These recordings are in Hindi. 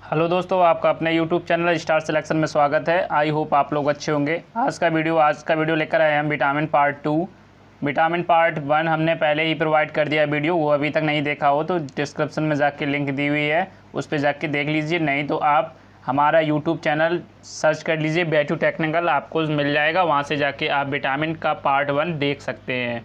हेलो दोस्तों, आपका अपने यूट्यूब चैनल स्टार सिलेक्शन में स्वागत है। आई होप आप लोग अच्छे होंगे। आज का वीडियो लेकर आए हम विटामिन पार्ट 2। विटामिन पार्ट 1 हमने पहले ही प्रोवाइड कर दिया वीडियो, वो अभी तक नहीं देखा हो तो डिस्क्रिप्शन में जाके लिंक दी हुई है, उस पर जाके देख लीजिए। नहीं तो आप हमारा यूट्यूब चैनल सर्च कर लीजिए बैटू टेक्निकल, आपको मिल जाएगा। वहाँ से जाके आप विटामिन का पार्ट 1 देख सकते हैं।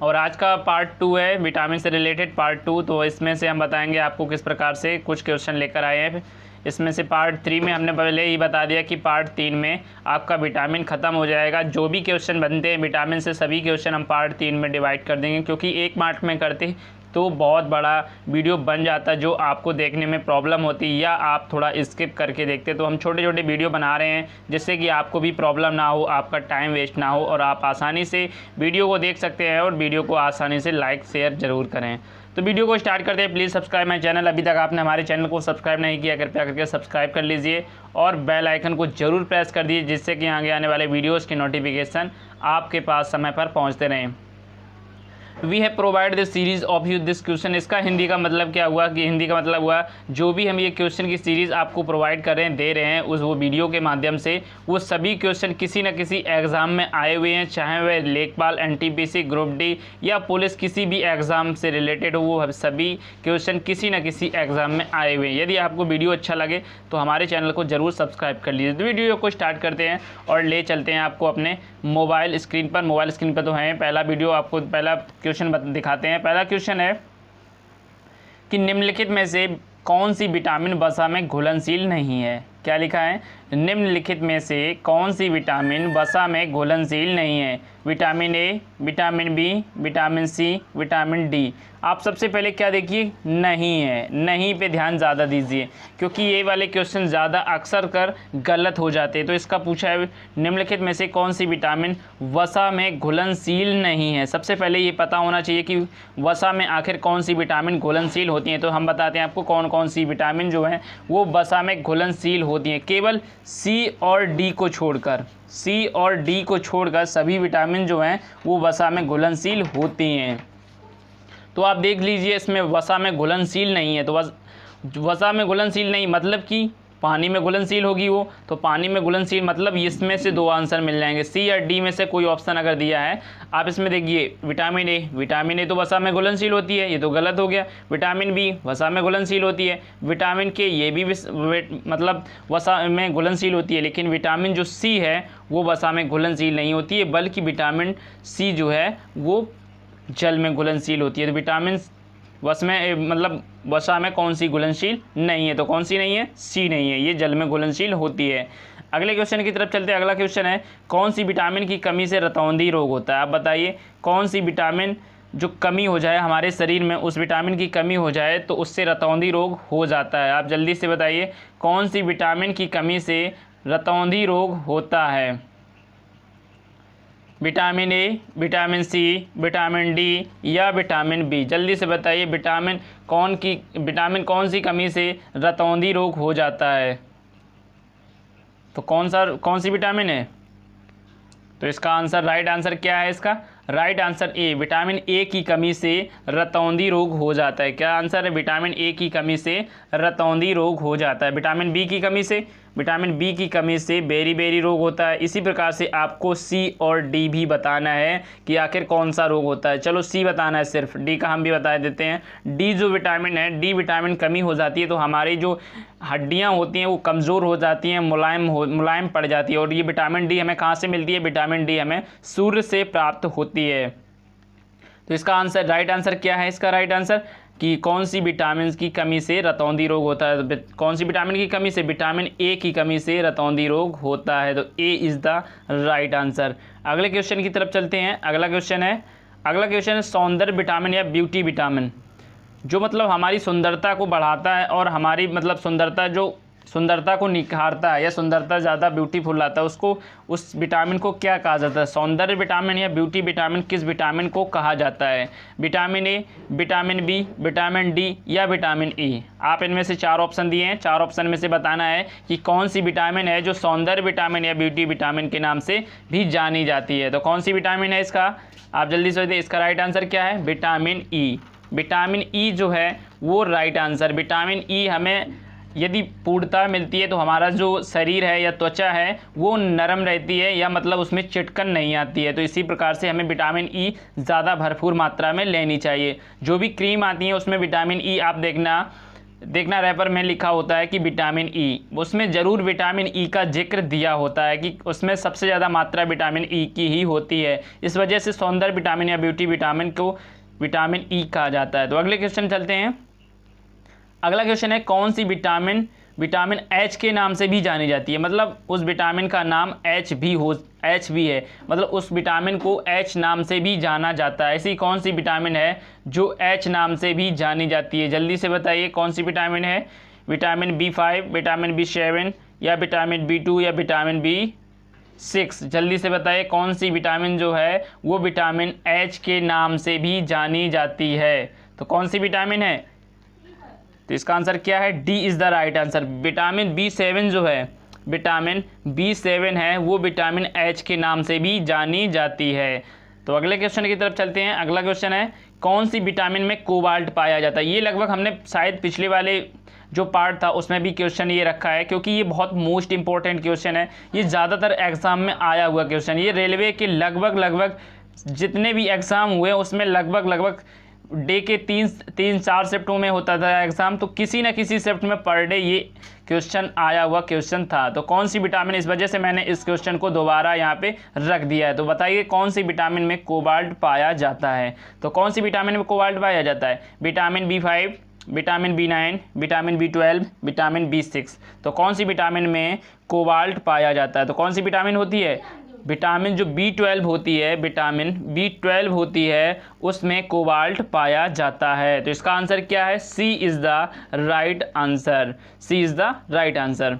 और आज का पार्ट 2 है विटामिन से रिलेटेड पार्ट 2। तो इसमें से हम बताएंगे आपको किस प्रकार से कुछ क्वेश्चन लेकर आए हैं। इसमें से पार्ट 3 में हमने पहले ही बता दिया कि पार्ट 3 में आपका विटामिन ख़त्म हो जाएगा। जो भी क्वेश्चन बनते हैं विटामिन से, सभी क्वेश्चन हम पार्ट 3 में डिवाइड कर देंगे, क्योंकि एक पार्ट में करते तो बहुत बड़ा वीडियो बन जाता जो आपको देखने में प्रॉब्लम होती, या आप थोड़ा स्किप करके देखते। तो हम छोटे छोटे वीडियो बना रहे हैं जिससे कि आपको भी प्रॉब्लम ना हो, आपका टाइम वेस्ट ना हो और आप आसानी से वीडियो को देख सकते हैं। और वीडियो को आसानी से लाइक शेयर ज़रूर करें। तो वीडियो को स्टार्ट करते हैं। Please subscribe my channel. अभी तक आपने हमारे चैनल को सब्सक्राइब नहीं किया, कृपया करके सब्सक्राइब कर लीजिए और बेल आइकन को ज़रूर प्रेस कर दीजिए, जिससे कि आगे आने वाले वीडियोज़ की नोटिफिकेशन आपके पास समय पर पहुँचते रहें। We have provide this series of you this question. इसका हिंदी का मतलब क्या हुआ कि हिंदी का मतलब हुआ जो भी हम ये क्वेश्चन की सीरीज़ आपको प्रोवाइड कर रहे हैं, दे रहे हैं उस वो वीडियो के माध्यम से, वो सभी क्वेश्चन किसी न किसी एग्ज़ाम में आए हुए हैं, चाहे वह लेखपाल, एनटीपीसी, ग्रुप डी या पुलिस किसी भी एग्ज़ाम से रिलेटेड हो, वो सभी क्वेश्चन किसी न किसी एग्ज़ाम में आए हुए हैं। यदि आपको वीडियो अच्छा लगे तो हमारे चैनल को ज़रूर सब्सक्राइब कर लीजिए। तो वीडियो को स्टार्ट करते हैं और ले चलते हैं आपको अपने मोबाइल स्क्रीन पर तो है। पहला वीडियो आपको पहला क्वेश्चन दिखाते हैं। पहला क्वेश्चन है कि निम्नलिखित में से कौन सी विटामिन वसा में घुलनशील नहीं है। क्या लिखा है? निम्नलिखित में से कौन सी विटामिन वसा में घुलनशील नहीं है। Vitamin A, vitamin B, vitamin C, vitamin D. आप सबसे पहले क्या देखिए, नहीं है। नहीं पे ध्यान ज़्यादा दीजिए, क्योंकि ये वाले क्वेश्चन ज़्यादा अक्सर कर गलत हो जाते हैं। तो इसका पूछा है निम्नलिखित में से कौन सी विटामिन वसा में घुलनशील नहीं है। सबसे पहले ये पता होना चाहिए कि वसा में आखिर कौन सी विटामिन घुलनशील होती हैं। तो हम बताते हैं आपको कौन कौन सी विटामिन जो हैं वो वसा में घुलनशील होती हैं। केवल सी और डी को छोड़कर, सी और डी को छोड़कर सभी विटामिन जो हैं वो वसा में घुलनशील होती हैं। तो आप देख लीजिए, इसमें वसा में घुलनशील नहीं है। तो वसा में घुलनशील नहीं मतलब कि पानी में घुलनशील होगी वो, तो पानी में घुलनशील मतलब इसमें से दो आंसर मिल जाएंगे। सी या डी में से कोई ऑप्शन अगर दिया है, आप इसमें देखिए विटामिन ए, विटामिन ए तो वसा में घुलनशील होती है, ये तो गलत हो गया। विटामिन बी वसा में घुलनशील होती है। विटामिन के ये भी मतलब वसा में घुलनशील होती है, लेकिन विटामिन जो सी है वो वसा में घुलनशील नहीं होती है, बल्कि विटामिन सी जो है वो जल में घुलनशील होती है। तो विटामिन वसा में कौन सी घुलनशील नहीं है? तो कौन सी नहीं है? सी नहीं है, ये जल में घुलनशील होती है। अगले क्वेश्चन की तरफ चलते हैं। अगला क्वेश्चन है कौन सी विटामिन की कमी से रतौंधी रोग होता है। आप बताइए कौन सी विटामिन जो कमी हो जाए हमारे शरीर में, उस विटामिन की कमी हो जाए तो उससे रतौंधी रोग हो जाता है। आप जल्दी से बताइए कौन सी विटामिन की कमी से रतौंधी रोग होता है। Vitamin A, vitamin C, vitamin D या विटामिन बी। जल्दी से बताइए विटामिन कौन सी कमी से रतौंधी रोग हो जाता है। तो कौन सी विटामिन है? तो इसका आंसर, राइट आंसर क्या है इसका? Right answer A, vitamin A की कमी से रतौंधी रोग हो जाता है। क्या आंसर है? विटामिन ए की कमी से रतौंधी रोग हो जाता है। विटामिन बी की कमी से, विटामिन बी की कमी से बेरी रोग होता है। इसी प्रकार से आपको सी और डी भी बताना है कि आखिर कौन सा रोग होता है। चलो सी बताना है सिर्फ, डी का हम भी बता देते हैं। डी जो विटामिन है, डी विटामिन कमी हो जाती है तो हमारी जो हड्डियां होती हैं वो कमज़ोर हो जाती हैं, मुलायम पड़ जाती है। और ये विटामिन डी हमें कहाँ से मिलती है? विटामिन डी हमें सूर्य से प्राप्त होती है। तो इसका आंसर, राइट आंसर क्या है इसका? राइट आंसर कि कौन सी विटामिन की कमी से रतौंधी रोग होता है। कौन सी विटामिन की कमी से? विटामिन ए की कमी से रतौंधी रोग होता है। तो A is the right answer. अगले क्वेश्चन की तरफ चलते हैं। अगला क्वेश्चन है सौंदर्य विटामिन या ब्यूटी विटामिन, जो मतलब हमारी सुंदरता को बढ़ाता है और हमारी मतलब सुंदरता को निखारता है या सुंदरता ज़्यादा ब्यूटीफुल लाता है, उसको उस विटामिन को क्या कहा जाता है? सौंदर्य विटामिन या ब्यूटी विटामिन किस विटामिन को कहा जाता है? Vitamin A, vitamin B, vitamin D या विटामिन ई। आप इनमें से चार ऑप्शन दिए हैं, चार ऑप्शन में से बताना है कि कौन सी विटामिन है जो सौंदर्य विटामिन या ब्यूटी विटामिन के नाम से भी जानी जाती है। तो कौन सी विटामिन है इसका? आप जल्दी से बताइए। इसका राइट आंसर क्या है? Vitamin E. विटामिन ई जो है वो राइट आंसर। विटामिन ई हमें यदि पूर्णता मिलती है तो हमारा जो शरीर है या त्वचा है वो नरम रहती है, या मतलब उसमें चिटकन नहीं आती है। तो इसी प्रकार से हमें विटामिन ई ज़्यादा भरपूर मात्रा में लेनी चाहिए। जो भी क्रीम आती है उसमें विटामिन ई आप देखना रैपर में लिखा होता है कि विटामिन ई, उसमें ज़रूर विटामिन ई का जिक्र दिया होता है कि उसमें सबसे ज़्यादा मात्रा विटामिन ई की ही होती है। इस वजह से सौंदर्य विटामिन या ब्यूटी विटामिन को विटामिन ई कहा जाता है। तो अगले क्वेश्चन चलते हैं। अगला क्वेश्चन है कौन सी विटामिन विटामिन एच के नाम से भी जानी जाती है, मतलब उस विटामिन का नाम एच भी है, मतलब उस विटामिन को एच नाम से भी जाना जाता है। ऐसी कौन सी विटामिन है जो एच नाम से भी जानी जाती है? जल्दी से बताइए कौन सी विटामिन है। विटामिन B5, विटामिन B7 या विटामिन B2 या विटामिन B6? जल्दी से बताइए कौन सी विटामिन जो है वो विटामिन एच के नाम से भी जानी जाती है। तो कौन सी विटामिन है? तो इसका आंसर क्या है? D is the right answer. Vitamin B7 जो है, विटामिन B7 है वो विटामिन एच के नाम से भी जानी जाती है। तो अगले क्वेश्चन की तरफ चलते हैं। अगला क्वेश्चन है कौन सी विटामिन में कोबाल्ट पाया जाता है? ये लगभग हमने शायद पिछले वाले जो पार्ट था उसमें भी क्वेश्चन ये रखा है, क्योंकि ये बहुत मोस्ट इंपॉर्टेंट क्वेश्चन है। ये ज़्यादातर एग्जाम में आया हुआ क्वेश्चन, ये रेलवे के लगभग जितने भी एग्ज़ाम हुए उसमें लगभग डे के 3-4 शिफ्टों में होता था एग्ज़ाम, तो किसी न किसी शिफ्ट में पर डे ये क्वेश्चन आया हुआ क्वेश्चन था। तो कौन सी विटामिन, इस वजह से मैंने इस क्वेश्चन को दोबारा यहाँ पे रख दिया है। तो बताइए कौन सी विटामिन में कोबाल्ट पाया जाता है? तो कौन सी विटामिन में कोबाल्ट पाया जाता है? Vitamin B5, vitamin B9, vitamin B12, vitamin B6। तो कौन सी विटामिन में कोबाल्ट पाया जाता है? तो कौन सी विटामिन होती है? विटामिन जो B12 होती है, विटामिन B12 होती है उसमें कोबाल्ट पाया जाता है। तो इसका आंसर क्या है? C is the right answer. C is the right answer.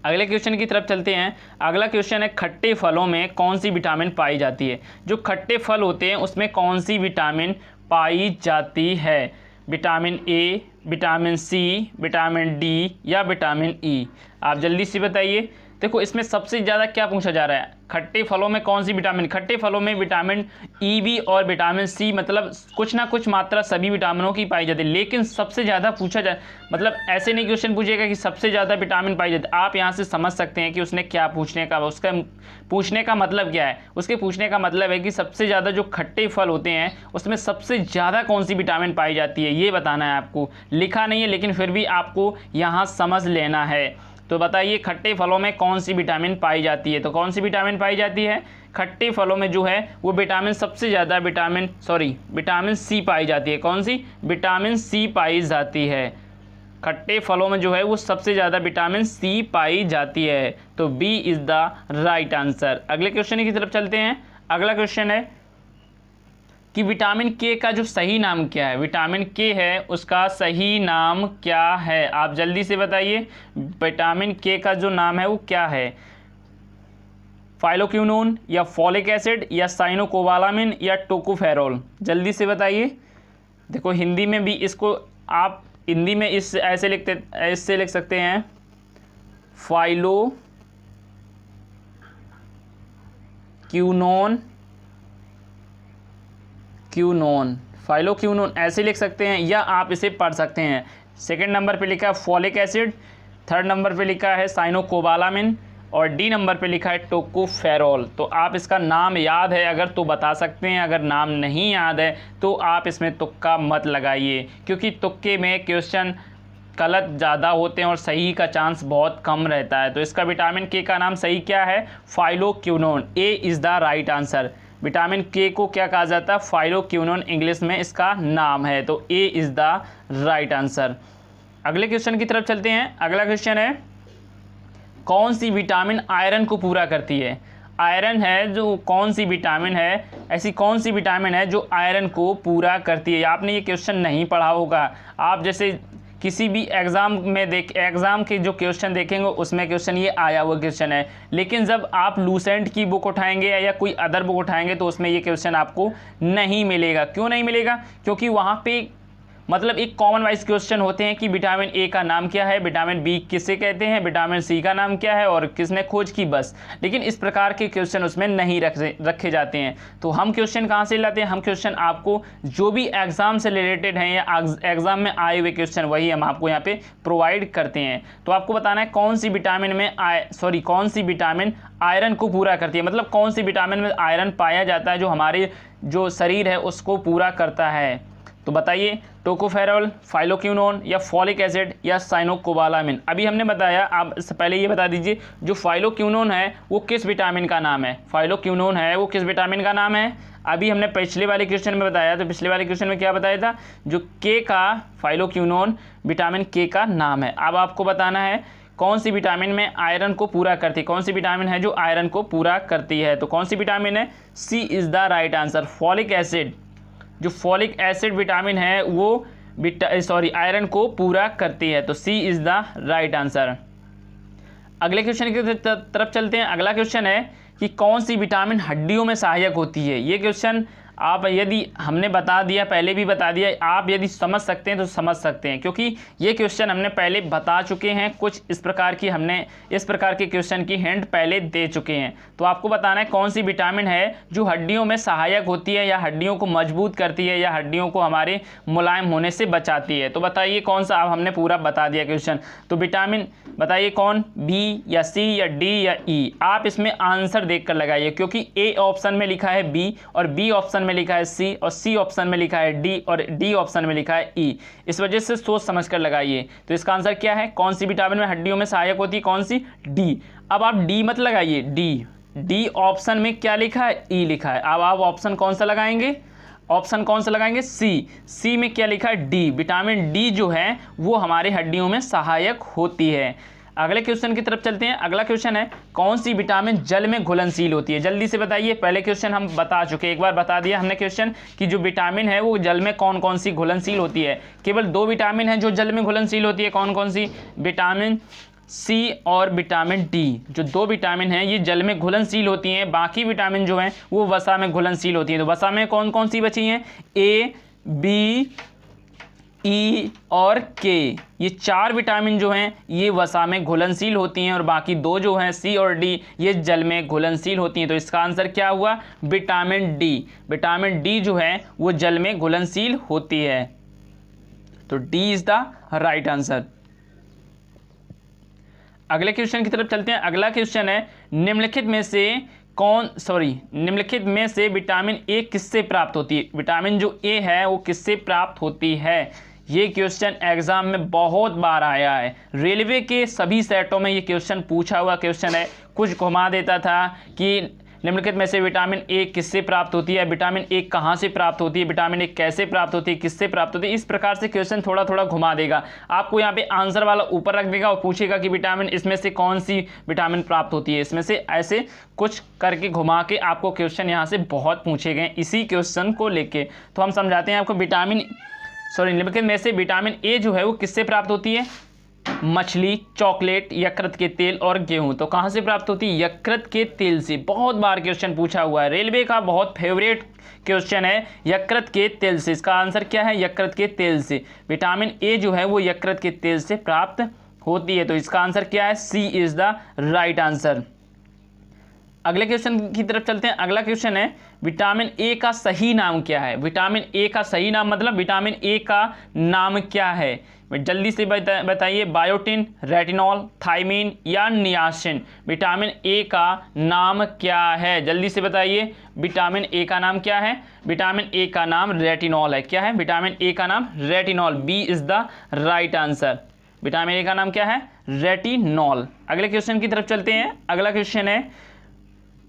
अगले क्वेश्चन की तरफ चलते हैं। अगला क्वेश्चन है खट्टे फलों में कौन सी विटामिन पाई जाती है? जो खट्टे फल होते हैं उसमें कौन सी विटामिन पाई जाती है? Vitamin A, vitamin C, vitamin D या विटामिन ई? आप जल्दी से बताइए। देखो इसमें सबसे ज़्यादा क्या पूछा जा रहा है, खट्टे फलों में कौन सी विटामिन? खट्टे फलों में विटामिन ई भी और विटामिन सी, मतलब कुछ ना कुछ मात्रा सभी विटामिनों की पाई जाती है। लेकिन सबसे ज़्यादा पूछा जाए, मतलब ऐसे नहीं क्वेश्चन पूछेगा कि सबसे ज़्यादा विटामिन पाई जाती है। आप यहाँ से समझ सकते हैं कि उसने क्या पूछने का, उसका पूछने का मतलब क्या है। उसके पूछने का मतलब है कि सबसे ज़्यादा जो खट्टे फल होते हैं उसमें सबसे ज़्यादा कौन सी विटामिन पाई जाती है, ये बताना है आपको। लिखा नहीं है लेकिन फिर भी आपको यहाँ समझ लेना है। तो बताइए खट्टे फलों में कौन सी विटामिन पाई जाती है? तो कौन सी विटामिन पाई जाती है? खट्टे फलों में जो है वो विटामिन सबसे ज़्यादा विटामिन सी पाई जाती है। कौन सी? विटामिन सी पाई जाती है। खट्टे फलों में जो है वो सबसे ज़्यादा विटामिन सी पाई जाती है। तो B is the right answer. अगले क्वेश्चन की तरफ चलते हैं। अगला क्वेश्चन है कि विटामिन के का जो सही नाम क्या है? विटामिन के है उसका सही नाम क्या है? आप जल्दी से बताइए विटामिन के का जो नाम है वो क्या है? फाइलोक्विनोन या फॉलिक एसिड या साइनोकोबालामिन या टोकोफेरोल? जल्दी से बताइए। देखो हिंदी में भी इसको आप हिंदी में ऐसे लिख सकते हैं फाइलोक्विनोन ऐसे लिख सकते हैं, या आप इसे पढ़ सकते हैं। सेकंड नंबर पे लिखा है फॉलिक एसिड, थर्ड नंबर पे लिखा है साइनोकोबालामिन और डी नंबर पे लिखा है टोकोफेरोल। तो आप इसका नाम याद है अगर तो बता सकते हैं, अगर नाम नहीं याद है तो आप इसमें तुक्का मत लगाइए, क्योंकि तुक्के में क्वेश्चन गलत ज़्यादा होते हैं और सही का चांस बहुत कम रहता है। तो इसका विटामिन के का नाम सही क्या है? Phylloquinone. A is the right answer. Vitamin के को क्या कहा जाता है? फाइलोक्विनोन इंग्लिश में इसका नाम है। तो A is the right answer. अगले क्वेश्चन की तरफ चलते हैं। अगला क्वेश्चन है कौन सी विटामिन आयरन को पूरा करती है? आयरन है जो कौन सी विटामिन है, ऐसी कौन सी विटामिन है जो आयरन को पूरा करती है? आपने ये क्वेश्चन नहीं पढ़ा होगा। आप जैसे किसी भी एग्ज़ाम के जो क्वेश्चन देखेंगे उसमें क्वेश्चन ये आया हुआ क्वेश्चन है, लेकिन जब आप लूसेंट की बुक उठाएंगे या कोई अदर बुक उठाएंगे तो उसमें ये क्वेश्चन आपको नहीं मिलेगा। क्यों नहीं मिलेगा? क्योंकि वहाँ पे मतलब एक कॉमन वाइज क्वेश्चन होते हैं कि विटामिन ए का नाम क्या है, विटामिन बी किसे कहते हैं, विटामिन सी का नाम क्या है और किसने खोज की, बस। लेकिन इस प्रकार के क्वेश्चन उसमें नहीं रखे जाते हैं। तो हम क्वेश्चन कहाँ से लाते हैं, हम क्वेश्चन आपको जो भी एग्जाम से रिलेटेड हैं या एग्जाम में आए हुए क्वेश्चन वही हम आपको यहाँ पे प्रोवाइड करते हैं। तो आपको बताना है कौन सी विटामिन में कौन सी विटामिन आयरन को पूरा करती है, मतलब कौन सी विटामिन में आयरन पाया जाता है जो हमारे जो शरीर है उसको पूरा करता है। तो बताइए, टोकोफेरॉल, फाइलोक्विनोन या फॉलिक एसिड या साइनोकोबालामिन। अभी हमने बताया, आप इससे पहले ये बता दीजिए जो फाइलोक्विनोन है वो किस विटामिन का नाम है, फाइलोक्विनोन है वो किस विटामिन का नाम है। अभी हमने पिछले वाले क्वेश्चन में बताया, तो पिछले वाले क्वेश्चन में क्या बताया था, जो के का फाइलोक्विनोन विटामिन के का नाम है। अब आपको बताना है कौन सी विटामिन में आयरन को पूरा करती है, कौन सी विटामिन है जो आयरन को पूरा करती है। तो कौन सी विटामिन है, C is the right answer. Folic acid, जो फॉलिक एसिड विटामिन है वो आयरन को पूरा करती है। तो C is the right answer. अगले क्वेश्चन की तरफ चलते हैं। अगला क्वेश्चन है कि कौन सी विटामिन हड्डियों में सहायक होती है। ये क्वेश्चन आप यदि हमने बता दिया, पहले भी बता दिया, आप यदि समझ सकते हैं तो समझ सकते हैं, क्योंकि ये क्वेश्चन हमने पहले बता चुके हैं। कुछ इस प्रकार की हमने इस प्रकार के क्वेश्चन की हिंट पहले दे चुके हैं। तो आपको बताना है कौन सी विटामिन है जो हड्डियों में सहायक होती है या हड्डियों को मजबूत करती है या हड्डियों को हमारे मुलायम होने से बचाती है। तो बताइए कौन सा, अब हमने पूरा बता दिया क्वेश्चन। तो विटामिन बताइए कौन, बी या सी या डी या ई। आप इसमें आंसर देखकर लगाइए, क्योंकि ए ऑप्शन में लिखा है बी और बी ऑप्शन में लिखा है सी और सी ऑप्शन में लिखा है डी और डी ऑप्शन में लिखा है ई। इस वजह से सोच समझकर लगाइए। तो इसका आंसर क्या है, कौन सी विटामिन में हड्डियों में सहायक होती है, कौन सी, डी। अब आप डी मत लगाइए, डी ऑप्शन में क्या लिखा है, ई लिखा है। अब आप ऑप्शन कौन सा लगाएंगे, ऑप्शन कौन सा लगाएंगे, सी में क्या लिखा है, डी। विटामिन डी जो है वो हमारे हड्डियों में सहायक होती है। अगले क्वेश्चन की तरफ चलते हैं। अगला क्वेश्चन है कौन सी विटामिन जल में घुलनशील होती है। जल्दी से बताइए, पहले क्वेश्चन हम बता चुके, एक बार बता दिया हमने क्वेश्चन कि जो विटामिन है वो जल में कौन कौन सी घुलनशील होती है। केवल दो विटामिन है जो जल में घुलनशील होती है, कौन कौन सी, विटामिन सी और विटामिन डी। जो दो विटामिन हैं ये जल में घुलनशील होती हैं, बाकी विटामिन जो हैं वो वसा में घुलनशील होती हैं। तो वसा में कौन कौन सी बची हैं, ए, बी, ई और के। ये चार विटामिन जो हैं ये वसा में घुलनशील होती हैं और बाकी दो जो हैं सी और डी ये जल में घुलनशील होती हैं। तो इसका आंसर क्या हुआ, विटामिन डी। विटामिन डी जो है वो जल में घुलनशील होती है। तो D is the right answer. अगले क्वेश्चन की तरफ चलते हैं। अगला क्वेश्चन है निम्नलिखित में से विटामिन ए किससे प्राप्त होती है। विटामिन जो ए है वो किससे प्राप्त होती है। ये क्वेश्चन एग्जाम में बहुत बार आया है, रेलवे के सभी सेटों में ये क्वेश्चन पूछा हुआ क्वेश्चन है। कुछ घुमा देता था कि निम्नलिखित में से विटामिन ए किससे प्राप्त होती है, विटामिन ए कहाँ से प्राप्त होती है, विटामिन ए कैसे प्राप्त होती है, किससे प्राप्त होती है। इस प्रकार से क्वेश्चन थोड़ा थोड़ा घुमा देगा, आपको यहाँ पे आंसर वाला ऊपर रख देगा और पूछेगा कि विटामिन इसमें से कौन सी विटामिन प्राप्त होती है इसमें से, ऐसे कुछ करके घुमा के आपको क्वेश्चन यहाँ से बहुत पूछे गए इसी क्वेश्चन को लेके। तो हम समझाते हैं आपको, निम्नलिखित में से विटामिन ए जो है वो किससे प्राप्त होती है, मछली, चॉकलेट, यकृत के तेल और गेहूं। तो कहां से प्राप्त होती है, यकृत के तेल से। बहुत बार क्वेश्चन पूछा हुआ है, रेलवे का बहुत फेवरेट क्वेश्चन है, यकृत के तेल से। इसका आंसर क्या है, यकृत के तेल से। विटामिन ए जो है वो यकृत के तेल से प्राप्त होती है। तो इसका आंसर क्या है, सी इज द राइट आंसर। अगले क्वेश्चन की तरफ चलते हैं। अगला क्वेश्चन है विटामिन ए का सही नाम क्या है। विटामिन ए का सही नाम मतलब विटामिन ए का नाम क्या है, जल्दी से बताइए। बायोटिन, रेटिनॉल, थायमीन या नियासिन। विटामिन ए का नाम क्या है, जल्दी से बताइए। विटामिन ए का नाम क्या है, विटामिन ए का नाम रेटिनॉल है। क्या है, विटामिन ए का नाम retinol. B is the right answer. Vitamin A का नाम क्या है, रेटिनॉल। अगले क्वेश्चन की तरफ चलते हैं। अगला क्वेश्चन है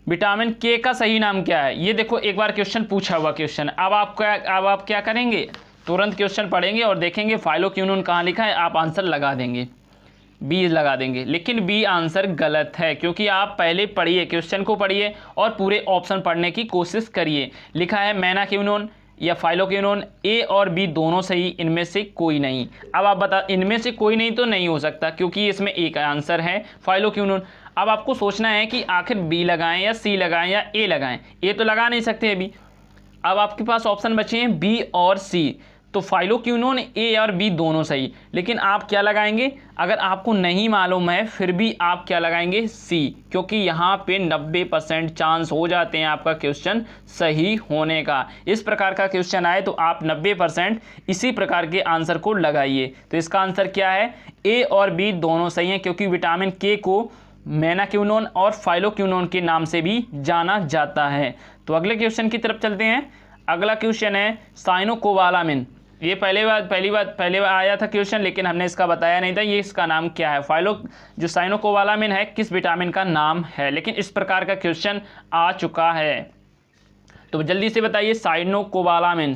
विटामिन के का सही नाम क्या है। ये देखो एक बार क्वेश्चन पूछा हुआ क्वेश्चन। अब आप क्या करेंगे, तुरंत क्वेश्चन पढ़ेंगे और देखेंगे फाइलोक्विनोन कहाँ लिखा है, आप आंसर लगा देंगे, बी लगा देंगे। लेकिन बी आंसर गलत है, क्योंकि आप पहले पढ़िए, क्वेश्चन को पढ़िए और पूरे ऑप्शन पढ़ने की कोशिश करिए। लिखा है मेनाक्विनोन या फाइलोक्विनोन, ए और बी दोनों सही, इनमें से कोई नहीं। अब आप बता, इनमें से कोई नहीं तो नहीं हो सकता, क्योंकि इसमें एक आंसर है फाइलोक्विनोन। अब आपको सोचना है कि आखिर बी लगाएं या सी लगाएं या ए लगाएं। ए तो लगा नहीं सकते अभी। अब आपके पास ऑप्शन बचे हैं बी और सी। तो फाइलोक्विनोन ए और बी दोनों सही, लेकिन आप क्या लगाएंगे, अगर आपको नहीं मालूम है फिर भी आप क्या लगाएंगे, सी, क्योंकि यहाँ पे 90% चांस हो जाते हैं आपका क्वेश्चन सही होने का। इस प्रकार का क्वेश्चन आए तो आप 90% इसी प्रकार के आंसर को लगाइए। तो इसका आंसर क्या है, ए और बी दोनों सही हैं, क्योंकि विटामिन के को मेनाक्विनोन और फाइलोक्विनोन के नाम से भी जाना जाता है। तो अगले क्वेश्चन की तरफ चलते हैं। अगला क्वेश्चन है साइनोकोबालामिन। ये पहले बार आया था क्वेश्चन, लेकिन हमने इसका बताया नहीं था ये इसका नाम क्या है। जो साइनोकोबालामिन है किस विटामिन का नाम है, लेकिन इस प्रकार का क्वेश्चन आ चुका है। तो जल्दी से बताइए साइनोकोबालामिन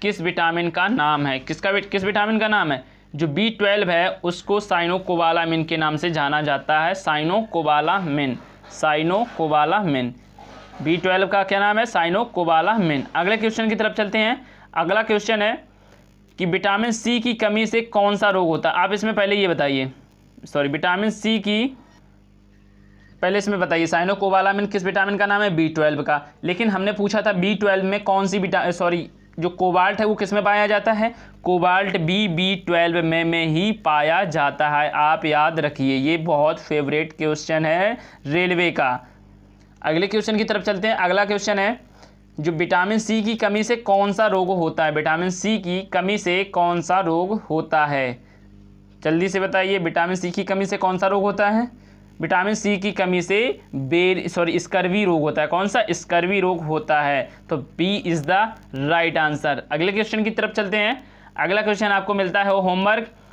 किस विटामिन का नाम है, किस विटामिन का नाम है। जो B12 है उसको साइनोकोबालामिन के नाम से जाना जाता है, साइनोकोबालामिन। B12 का क्या नाम है, साइनोकोबालामिन। अगले क्वेश्चन की तरफ चलते हैं। अगला क्वेश्चन है कि विटामिन सी की कमी से कौन सा रोग होता है। आप इसमें पहले ये बताइए, विटामिन सी की पहले इसमें बताइए साइनोकोबालामिन किस विटामिन का नाम है, B12 का। लेकिन हमने पूछा था B12 में कौन सी जो कोबाल्ट है वो किस में पाया जाता है, कोबाल्ट B12 में ही पाया जाता है। आप याद रखिए, ये बहुत फेवरेट क्वेश्चन है रेलवे का। अगले क्वेश्चन की तरफ चलते हैं। अगला क्वेश्चन है जो विटामिन सी की कमी से कौन सा रोग होता है, विटामिन सी की कमी से कौन सा रोग होता है, जल्दी से बताइए। विटामिन सी की कमी से कौन सा रोग होता है, विटामिन सी की कमी से स्कर्वी रोग होता है। कौन सा, स्कर्वी रोग होता है। तो B is the right answer. अगले क्वेश्चन की तरफ चलते हैं। अगला क्वेश्चन आपको मिलता है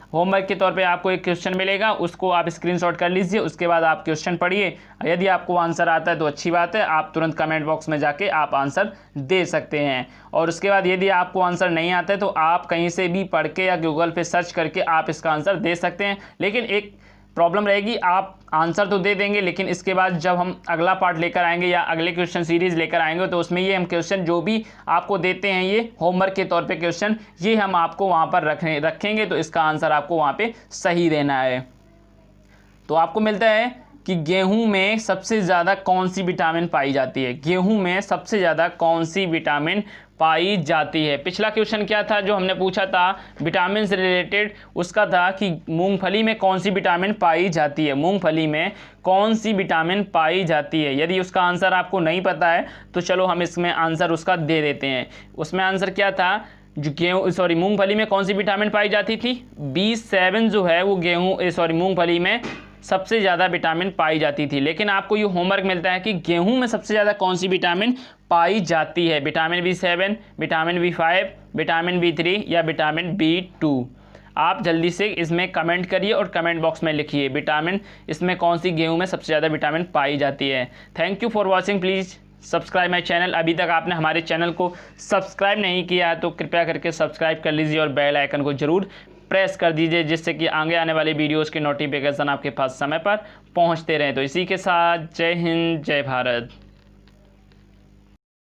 होमवर्क के तौर पे आपको एक क्वेश्चन मिलेगा, उसको आप स्क्रीनशॉट कर लीजिए। उसके बाद आप क्वेश्चन पढ़िए। यदि आपको आंसर आता है तो अच्छी बात है, आप तुरंत कमेंट बॉक्स में जाके आप आंसर दे सकते हैं। और उसके बाद यदि आपको आंसर नहीं आता है तो आप कहीं से भी पढ़ के या गूगल पे सर्च करके आप इसका आंसर दे सकते हैं। लेकिन एक प्रॉब्लम रहेगी, आप आंसर तो दे देंगे, लेकिन इसके बाद जब हम अगला पार्ट लेकर आएंगे या अगले क्वेश्चन सीरीज़ लेकर आएंगे तो उसमें ये हम क्वेश्चन जो भी आपको देते हैं ये होमवर्क के तौर पे क्वेश्चन, ये हम आपको वहाँ पर रखेंगे। तो इसका आंसर आपको वहाँ पे सही देना है। तो आपको मिलता है कि गेहूं में सबसे ज़्यादा कौन सी विटामिन पाई जाती है, गेहूं में सबसे ज़्यादा कौन सी विटामिन पाई जाती है। पिछला क्वेश्चन क्या था जो हमने पूछा था विटामिन से रिलेटेड, उसका था कि मूंगफली में कौन सी विटामिन पाई जाती है, मूंगफली में कौन सी विटामिन पाई जाती है। यदि उसका आंसर आपको नहीं पता है तो चलो हम इसमें आंसर उसका दे देते हैं। उसमें आंसर क्या था, जो मूंगफली में कौन सी विटामिन पाई जाती थी, B7 जो है वो मूंगफली में सबसे ज़्यादा विटामिन पाई जाती थी। लेकिन आपको ये होमवर्क मिलता है कि गेहूं में सबसे ज़्यादा कौन सी विटामिन पाई जाती है, vitamin B7, vitamin B5, vitamin B3 या विटामिन B2। आप जल्दी से इसमें कमेंट करिए और कमेंट बॉक्स में लिखिए विटामिन इसमें कौन सी गेहूं में सबसे ज़्यादा विटामिन पाई जाती है। Thank you for watching, please subscribe my channel. अभी तक आपने हमारे चैनल को सब्सक्राइब नहीं किया है तो कृपया करके सब्सक्राइब कर लीजिए और बेल आइकन को ज़रूर प्रेस कर दीजिए, जिससे कि आगे आने वाले वीडियोस के नोटिफिकेशन आपके पास समय पर पहुंचते रहें। तो इसी के साथ जय हिंद, जय भारत।